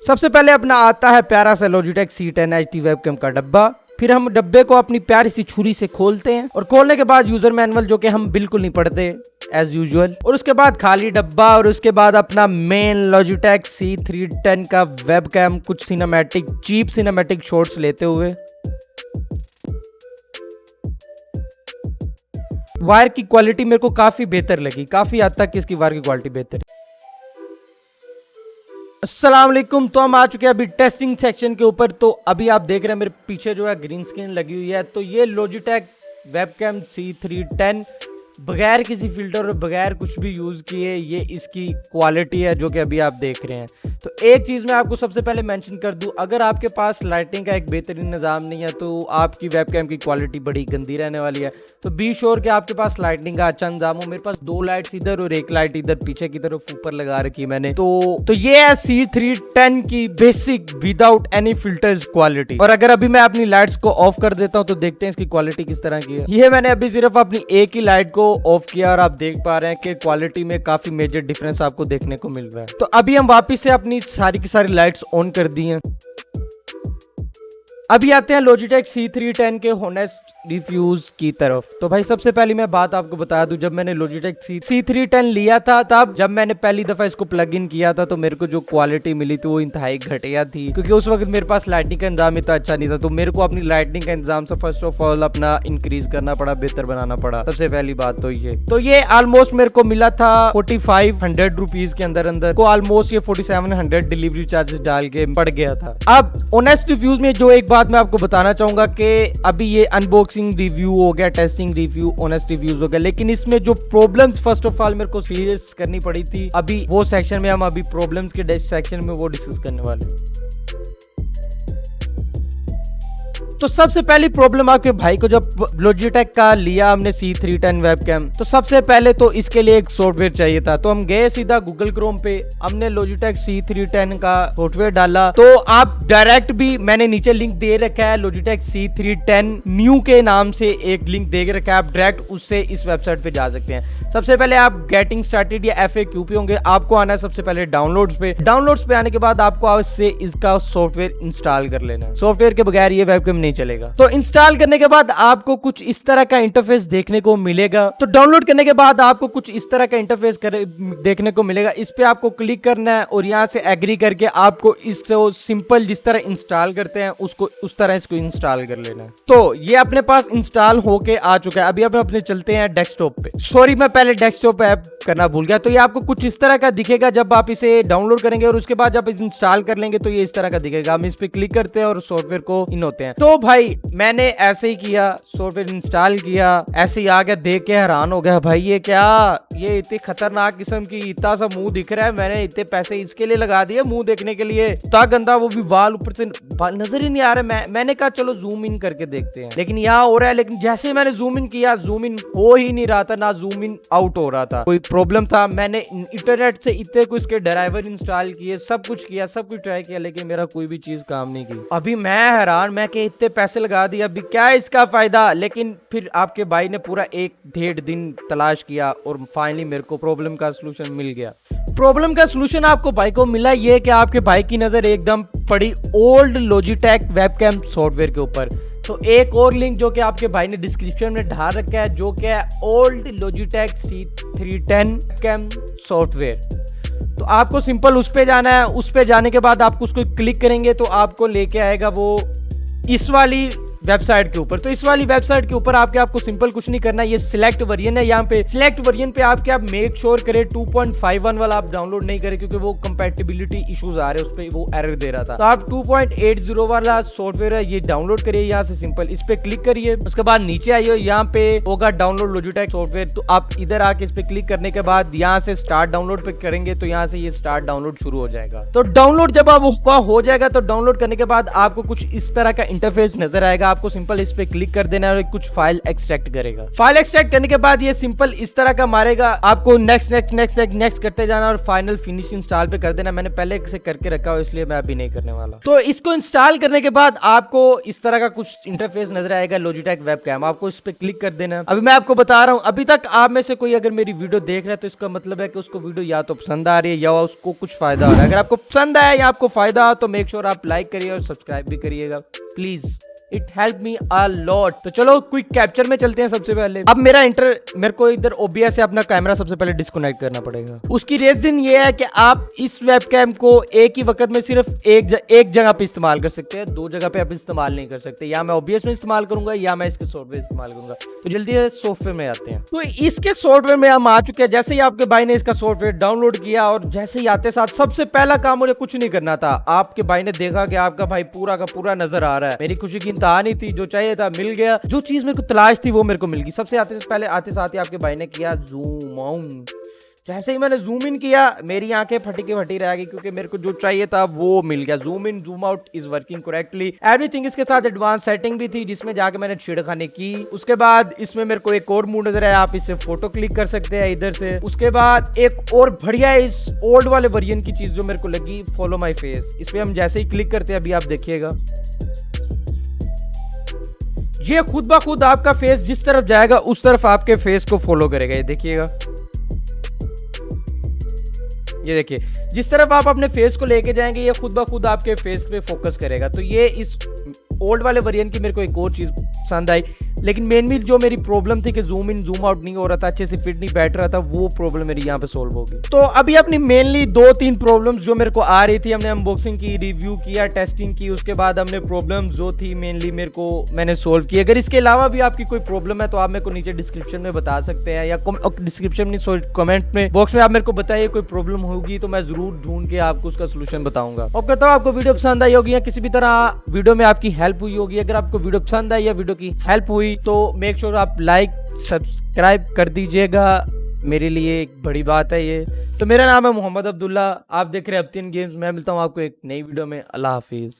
सबसे पहले अपना आता है प्यारा सा Logitech C10 HD वेबकैम का डब्बा। फिर हम डब्बे को अपनी प्यारी सी छुरी से खोलते हैं और खोलने के बाद यूजर मैनुअल जो कि हम बिल्कुल नहीं पढ़ते एज यूजुअल, और उसके बाद खाली डब्बा, और उसके बाद अपना मेन Logitech C310 का वेबकैम, कुछ सिनेमैटिक चीप सिनेमैटिक शॉट्स लेते हुए। वायर की क्वालिटी मेरे को काफी बेहतर लगी, काफी हद तक इसकी वायर की क्वालिटी बेहतर है। अस्सलाम वालेकुम। तो हम आ चुके हैं अभी टेस्टिंग सेक्शन के ऊपर। तो अभी आप देख रहे हैं मेरे पीछे जो है ग्रीन स्क्रीन लगी हुई है। तो ये Logitech वेबकैम C310 बगैर किसी फिल्टर और बगैर कुछ भी यूज किए ये इसकी क्वालिटी है जो कि अभी आप देख रहे हैं। तो एक चीज मैं आपको सबसे पहले मेंशन कर दूं, अगर आपके पास लाइटिंग का एक बेहतरीन निज़ाम नहीं है तो आपकी वेबकैम की क्वालिटी बड़ी गंदी रहने वाली है। तो बी श्योर कि आपके पास लाइटिंग का अच्छा निज़ाम हो। मेरे पास 2 लाइट्स इधर और 1 लाइट इधर पीछे की तरफ ऊपर लगा रखी है मैंने। तो ये है C310 की basic without any filters quality. और अगर अभी मैं अपनी लाइट्स को ऑफ कर देता हूँ तो देखते हैं इसकी क्वालिटी किस तरह की है। ये मैंने अभी सिर्फ अपनी एक ही लाइट को ऑफ किया और आप देख पा रहे हैं कि क्वालिटी में काफी मेजर डिफरेंस आपको देखने को मिल रहा है। तो अभी हम वापस से अपनी सारी की सारी लाइट्स ऑन कर दी हैं। अभी आते हैं Logitech C310 के होनेस्ट रिव्यूज की तरफ। तो भाई सबसे पहली मैं बात आपको बता दूं, जब मैंने Logitech C310 लिया था तब जब मैंने पहली दफा इसको प्लग इन किया था तो मेरे को जो क्वालिटी मिली थी वो इंतहाई घटिया थी, क्योंकि उस वक्त मेरे पास लाइटिंग का इंतजाम इतना अच्छा नहीं था। तो मेरे को अपनी लाइटिंग का इंतजाम से फर्स्ट ऑफ ऑल अपना इंक्रीज करना पड़ा, बेहतर बनाना पड़ा। सबसे पहली बात तो ये ऑलमोस्ट मेरे को मिला था 4500 रुपीज के अंदर को ऑलमोस्ट ये 4700 डिलीवरी चार्जेस डाल के पड़ गया था। अब ऑनेस्ट रिव्यूज में जो एक बात मैं आपको बताना चाहूंगा कि अभी ये अनबॉक्सिंग रिव्यू हो गया, टेस्टिंग रिव्यू, ऑनेस्ट रिव्यूज हो गया, लेकिन इसमें जो प्रॉब्लम्स फर्स्ट ऑफ ऑल मेरे को फेस करनी पड़ी थी, अभी वो सेक्शन में हम अभी प्रॉब्लम्स के सेक्शन में वो डिस्कस करने वाले हैं। तो सबसे पहली प्रॉब्लम आपके भाई को जब Logitech का लिया हमने C310 वेबकैम, तो सबसे पहले तो इसके लिए एक सॉफ्टवेयर चाहिए था। तो हम गए सीधा गूगल क्रोम पे, हमने Logitech C310 का सॉफ्टवेयर डाला। तो आप डायरेक्ट भी, मैंने नीचे लिंक दे रखा है Logitech C310 न्यू के नाम से एक लिंक दे रखा है, आप डायरेक्ट उससे इस वेबसाइट पे जा सकते हैं। सबसे पहले आप गेटिंग स्टार्टेड या FAQ पे होंगे, आपको आना है सबसे पहले डाउनलोड्स पे। डाउनलोड्स पे आने के बाद आपको आवश्य इसका सॉफ्टवेयर इंस्टॉल कर लेना है। सॉफ्टवेयर के बगैर ये वेबकैम नहीं चलेगा। तो इंस्टॉल करने के बाद आपको कुछ इस तरह का इंटरफेस देखने को मिलेगा। तो डाउनलोड करने के बाद आपको कुछ इस तरह का इंटरफेस देखने को मिलेगा। इस पे आपको क्लिक करना है और यहाँ से एग्री करके आपको इसको सिंपल जिस तरह इंस्टॉल करते हैं उसको उस तरह इसको इंस्टॉल कर लेना है। तो ये अपने पास इंस्टॉल होके आ चुका है। अभी अपने चलते हैं डेस्कटॉप पे। सॉरी मैं पहले डेस्कटॉप ऐप करना भूल गया। तो ये आपको कुछ इस तरह का दिखेगा जब आप इसे डाउनलोड करेंगे, और उसके बाद जब इसे इंस्टॉल कर लेंगे तो ये इस तरह का दिखेगा। हम इस पे क्लिक करते हैं और सॉफ्टवेयर को इन होते हैं। तो भाई मैंने ऐसे ही किया, सॉफ्टवेयर इंस्टॉल किया, ऐसे ही आ गया, देख के हैरान हो गया, भाई ये क्या, ये इतनी खतरनाक किस्म की इतना सा मुंह दिख रहा है, मैंने इतने पैसे इसके लिए लगा दिए मुंह देखने के लिए, इतना गंदा, वो भी बाल ऊपर से नजर ही नहीं आ रहा है। मैंने कहा चलो जूम इन करके देखते हैं, लेकिन यहाँ हो रहा है। लेकिन जैसे मैंने जूम इन किया, जूम इन हो ही नहीं रहा था, ना जूम इन आउट हो रहा था, कोई प्रॉब्लम था। मैंने इंटरनेट से इतने कुछ के ड्राइवर इंस्टॉल किए, सब कुछ किया, सब कुछ ट्राई किया, लेकिन मेरा कोई भी चीज काम नहीं की। अभी मैं हैरान, मैं कि इतने पैसे लगा दिए, अभी क्या है इसका फायदा। लेकिन फिर आपके भाई ने पूरा 1-1.5 दिन तलाश किया और फाइनली मेरे को प्रॉब्लम का सलूशन मिल गया। प्रॉब्लम का सलूशन आपको भाई को मिला ये कि आपके भाई की नजर एकदम पड़ी ओल्ड Logitech वेबकैम सॉफ्टवेयर के ऊपर। तो एक और लिंक जो कि आपके भाई ने डिस्क्रिप्शन में डाल रखा है, जो कि है old Logitech C310 webcam software. तो आपको सिंपल उस पे जाना है। उस पे जाने के बाद आपको उसको क्लिक करेंगे तो आपको लेके आएगा वो इस वाली वेबसाइट के ऊपर। तो इस वाली वेबसाइट के ऊपर आपको सिंपल कुछ नहीं करना, ये सिलेक्ट वेरिएंट है। यहाँ पे सिलेक्ट वेरिएंट पे आप मेक श्योर करें 2.51 वाला आप डाउनलोड नहीं करें, क्योंकि वो कंपैटिबिलिटी इश्यूज आ रहे हैं, उस पे वो एरर दे रहा था। तो आप 2.80 वाला सॉफ्टवेयर है ये डाउनलोड करिए। यहाँ से सिंपल इस पे क्लिक करिए, उसके बाद नीचे आइए, यहाँ पे होगा डाउनलोड Logitech सॉफ्टवेयर। तो आप इधर आके इस पे क्लिक करने के बाद यहाँ से स्टार्ट डाउनलोड पे करेंगे तो यहाँ से ये स्टार्ट डाउनलोड शुरू हो जाएगा। तो डाउनलोड जब आपका हो जाएगा तो डाउनलोड करने के बाद आपको कुछ इस तरह का इंटरफेस नजर आएगा। आपको सिंपल इस पे क्लिक कर देना है और कुछ फाइल एक्सट्रैक्ट करेगा। फाइल एक्सट्रैक्ट करने के बाद ये सिंपल इस तरह का मारेगा, आपको नेक्स्ट करते जाना और फाइनल फिनिश इंस्टॉल पे कर देना। मैंने पहले से करके रखा हो इसलिए मैं अभी नहीं करने वाला। तो इसको इंस्टॉल करने के बाद आपको इस तरह का कुछ इंटरफेस नजर आएगा लॉजिटेक वेबकैम, आपको इस पे क्लिक कर देना। अभी मैं आपको बता रहा हूँ, अभी तक आप में से कोई अगर मेरी वीडियो देख रहा है तो इसका मतलब है कि उसको वीडियो या तो पसंद आ रही है या उसको कुछ फायदा हो रहा है। अगर आपको पसंद आया या आपको फायदा हो तो मेक श्योर आप लाइक करिए और सब्सक्राइब भी करिएगा please, it help me a lot. तो चलो क्विक कैप्चर में चलते हैं। सबसे पहले अब मेरे को इधर OBS से अपना कैमरा सबसे पहले डिस्कनेक्ट करना पड़ेगा। उसकी रीजन ये है कि आप इस वेबकैम को एक ही वक्त में सिर्फ एक जगह पे इस्तेमाल कर सकते हैं, दो जगह पे आप इस्तेमाल नहीं कर सकते। या मैं OBS में इस्तेमाल करूंगा या मैं इसके सॉफ्टवेयर इस्तेमाल करूंगा। तो जल्दी से सॉफ्टवेयर में आते हैं। तो इसके सॉफ्टवेयर में हम आ चुके हैं। जैसे ही आपके भाई ने इसका सॉफ्टवेयर डाउनलोड किया और जैसे ही आते साथ सबसे पहला काम मुझे कुछ नहीं करना था। आपके भाई ने देखा कि आपका भाई पूरा का पूरा नजर आ रहा है। मेरी खुशी की इंतहा नहीं थी, जो चाहिए था मिल गया, जो चीज मेरे को तलाश थी वो मेरे को मिल गई। सबसे आते साथ ही आपके भाई ने किया जूम आउट। जैसे ही मैंने जूम इन किया मेरी आंखें फटी की फटी रह गई क्योंकि मेरे को जो चाहिए था वो मिल गया। Zoom in zoom out is working correctly, everything. इसके साथ एडवांस सेटिंग भी थी जिसमें जाके मैंने छेड़खानी की। उसके बाद इसमें मेरे को एक और मोड नजर आया, आप इससे फोटो क्लिक कर सकते हैं इधर से। उसके बाद एक और बढ़िया इस ओल्ड वाले वर्जन की चीज जो मेरे को लगी, फॉलो माई फेस। इस पे हम जैसे ही क्लिक करते हैं अभी आप देखिएगा ये खुद ब खुद आपका फेस जिस तरफ जाएगा उस तरफ आपके फेस को फॉलो करेगा। ये देखिएगा, ये देखिए जिस तरफ आप अपने फेस को लेके जाएंगे ये खुद ब खुद आपके फेस पे फोकस करेगा। तो ये इस ओल्ड वाले वेरिएंट की मेरे को एक और चीज पसंद आई, लेकिन मेनली जो मेरी प्रॉब्लम थी कि जूम इन जूम आउट नहीं हो रहा था, अच्छे से फिट नहीं बैठ रहा था, वो प्रॉब्लम मेरी यहाँ पे सोल्व होगी। तो अभी अपनी मेनली 2-3 प्रॉब्लम्स जो मेरे को आ रही थी, हमने अनबॉक्सिंग की, रिव्यू किया, टेस्टिंग की, उसके बाद हमने प्रॉब्लम जो थी मेनली मेरे को मैंने सोल्व की। अगर इसके अलावा भी आपकी कोई प्रॉब्लम है तो आप मेरे को नीचे डिस्क्रिप्शन में बता सकते हैं, या डिस्क्रिप्शन में सॉरी कमेंट में बॉक्स में आप मेरे को बताइए कोई प्रॉब्लम होगी तो मैं जरूर ढूंढ के आपको उसका सोल्यूशन बताऊंगा। और कहता हूँ आपको वीडियो पसंद आई होगी या किसी भी तरह वीडियो में आपकी हेल्प हुई होगी। अगर आपको वीडियो पसंद आई या वीडियो की हेल्प हुई तो मेक श्योर आप लाइक सब्सक्राइब कर दीजिएगा, मेरे लिए एक बड़ी बात है ये। तो मेरा नाम है मोहम्मद अब्दुल्ला, आप देख रहे हैं अपतियन गेम्स। मैं मिलता हूँ आपको एक नई वीडियो में। अल्लाह हाफिज।